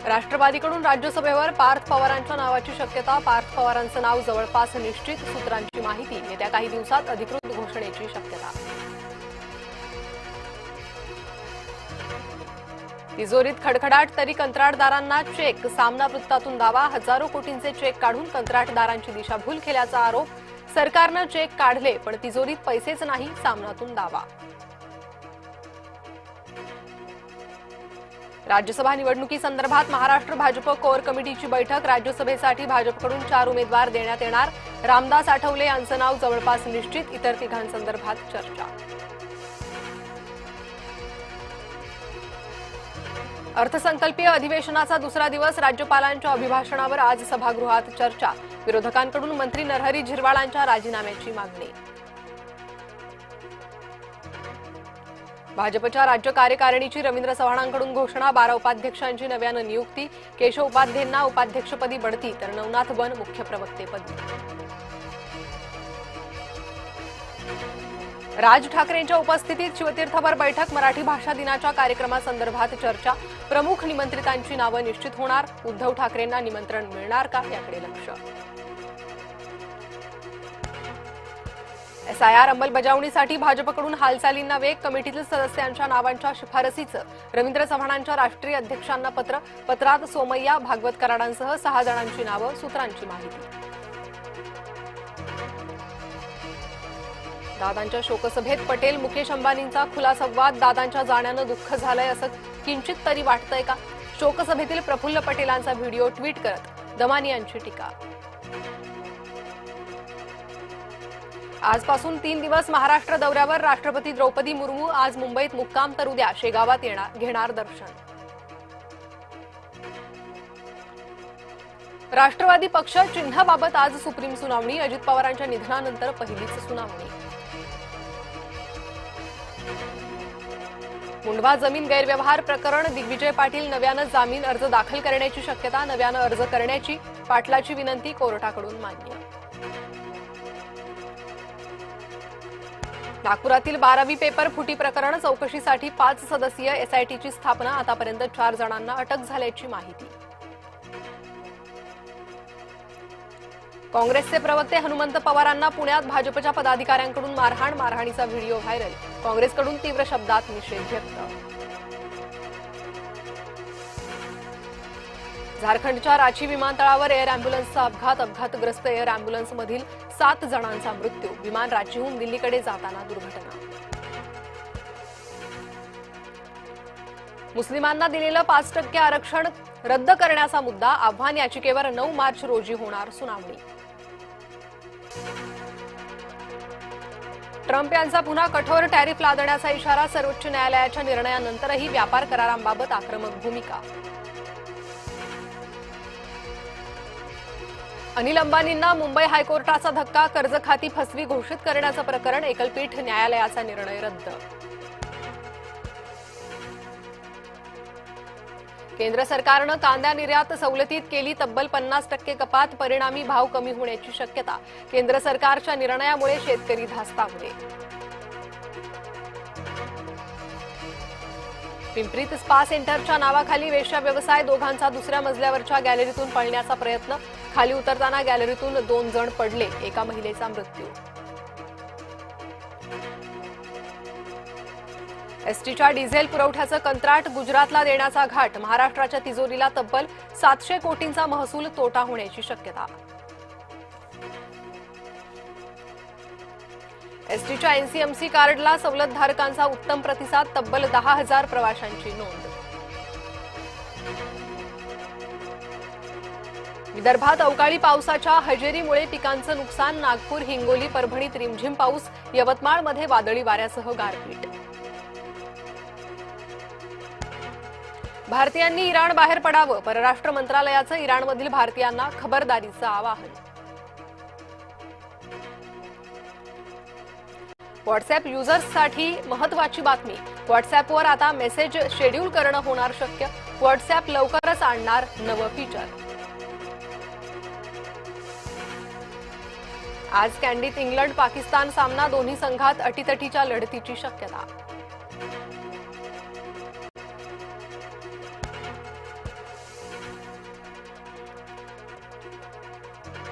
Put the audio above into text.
राष्ट्रवादीकडून राज्यसभेवर पार्थ पवारांच्या नावाची शक्यता। पार्थ पवारांचं नाव जवळपास निश्चित, सूत्रांची माहिती। येत्या काही दिवसात अधिकृत घोषणेची शक्यता। तिजोरीत खडखडाट तरी कंत्राटदारांना चेक। सामना वृत्तातून दावा, हजारो कोटींचे चेक काढून कंत्राटदारांची दिशाभूल केल्याचा आरोप। सरकारनं चेक काढले पण तिजोरीत पैसेच नाही, सामनातून दावा। राज्यसभा निवडणुकीसंदर्भात महाराष्ट्र भाजप कोर कमिटीची बैठक। राज्यसभेसाठी भाजपकडून 4 उमेदवार देण्यात येणार। रामदास आठवले यांचं नाव जवळपास निश्चित, इतर तिघांसंदर्भात चर्चा। अर्थसंकल्पीय अधिवेशनाचा दुसरा दिवस। राज्यपालांच्या अभिभाषणावर आज सभागृहात चर्चा। विरोधकांकडून मंत्री नरहरी झिरवाळांच्या राजीनाम्याची मागणी। भाजपच्या राज्य कार्यकारिणीची रवींद्र चव्हाणांकडून घोषणा। 12 उपाध्यक्षांची नव्यानं नियुक्ती। केशव उपाध्येंना उपाध्यक्षपदी बढती तर नवनाथ बन मुख्य प्रवक्तेपदी। राज ठाकरेंच्या उपस्थितीत शिवतीर्थवर बैठक। मराठी भाषा दिनाच्या कार्यक्रमासंदर्भात चर्चा। प्रमुख निमंत्रितांची नावं निश्चित होणार। उद्धव ठाकरेंना निमंत्रण मिळणार का, याकडे लक्ष। एसआयआर अंमलबजावणीसाठी भाजपकडून हालचालींना वेग। कमिटीतील सदस्यांच्या नावांच्या शिफारसीचं रवींद्र चव्हाणांच्या राष्ट्रीय अध्यक्षांना पत्र। पत्रात सोमय्या, भागवत कराडांसह 6 जणांची नावं, सूत्रांची माहिती। दादांच्या शोकसभेत पटेल मुकेश अंबानींचा खुला संवाद। दादांच्या जाण्यानं दुःख झालंय असं किंचित तरी वाटतंय का? शोकसभेतील प्रफुल्ल पटेलांचा व्हिडिओ ट्विट करत दमानी यांची टीका। आजपासून 3 दिवस महाराष्ट्र दौऱ्यावर राष्ट्रपती द्रौपदी मुर्मू। आज मुंबईत मुक्काम तर उद्या शेगावात घेणार दर्शन। राष्ट्रवादी पक्ष चिन्हाबाबत आज सुप्रीम सुनावणी। अजित पवारांच्या निधनानंतर पहिलीच सुनावणी। मुंढवा जमीन गैरव्यवहार प्रकरण। दिग्विजय पाटील नव्यानं जामीन अर्ज दाखल करण्याची शक्यता। नव्यानं अर्ज करण्याची पाटलाची विनंती कोर्टाकडून मान्य। नागपुरातील 12वी पेपर फुटी प्रकरण। चौकशीसाठी 5 सदस्यीय एसआयटीची स्थापना। आतापर्यंत 4 जणांना अटक झाल्याची माहिती। काँग्रेसचे प्रवक्ते हनुमंत पवारांना पुण्यात भाजपच्या पदाधिकाऱ्यांकडून मारहाण। मारहाणीचा व्हिडिओ व्हायरल। काँग्रेसकडून तीव्र शब्दात निषेध व्यक्त। झारखंडच्या रांची विमानतळावर एअर अँब्युलन्सचा अपघात। अपघातग्रस्त एअर अँब्युलन्समधील 7 जणांचा मृत्यू। विमान रांचीहून दिल्लीकडे जाताना दुर्घटना। मुस्लिमांना दिलेलं 5% आरक्षण रद्द करण्याचा मुद्दा। आव्हान याचिकेवर 9 मार्च रोजी होणार सुनावणी। ट्रम्प यांचा पुन्हा कठोर टॅरिफ लादण्याचा इशारा। सर्वोच्च न्यायालयाच्या निर्णयानंतरही व्यापार करारांबाबत आक्रमक भूमिका। अनिल अंबानींना मुंबई हायकोर्टाचा धक्का। कर्ज खाती फसवी घोषित करण्याचं प्रकरण। एकलपीठ न्यायालयाचा निर्णय रद्द। केंद्र सरकारनं कांदा निर्यात सवलतीत केली तब्बल 50% कपात। परिणामी भाव कमी होण्याची शक्यता। केंद्र सरकारच्या निर्णयामुळे शेतकरी धास्तावले। पिंपरीत स्पा सेंटरच्या नावाखाली वेश्या व्यवसाय। दोघांचा दुसऱ्या मजल्यावरच्या गॅलरीतून पळण्याचा प्रयत्न। खाली उतरताना गॅलरीतून 2 जण पडले। एका महिलेचा मृत्यू। एसटीच्या डिझेल पुरवठ्याचं कंत्राट गुजरातला देण्याचा घाट। महाराष्ट्राच्या तिजोरीला तब्बल 700 कोटींचा महसूल तोटा होण्याची शक्यता। एसटीच्या एनसीएमसी कार्डला सवलतधारकांचा उत्तम प्रतिसाद। तब्बल 10,000 प्रवाशांची नोंद। विदर्भात अवकाळी पावसाच्या हजेरीमुळे पिकांचं नुकसान। नागपूर, हिंगोली, परभणीत रिमझिम पाऊस। यवतमाळमध्ये वादळी वाऱ्यासह गारपीट। भारतीयांनी इराण बाहेर पडावं। परराष्ट्र मंत्रालयाचं इराणमधील भारतीयांना खबरदारीचं आवाहन। व्हॉट्सअॅप युजर्ससाठी महत्त्वाची बातमी। व्हॉट्सअॅपवर आता मेसेज शेड्यूल करणं होणार शक्य। व्हॉट्सअॅप लवकरच आणणार नवं फीचर। आज कँडीत इंग्लंड पाकिस्तान सामना। दोन्ही संघात अटीतटीच्या लढतीची शक्यता।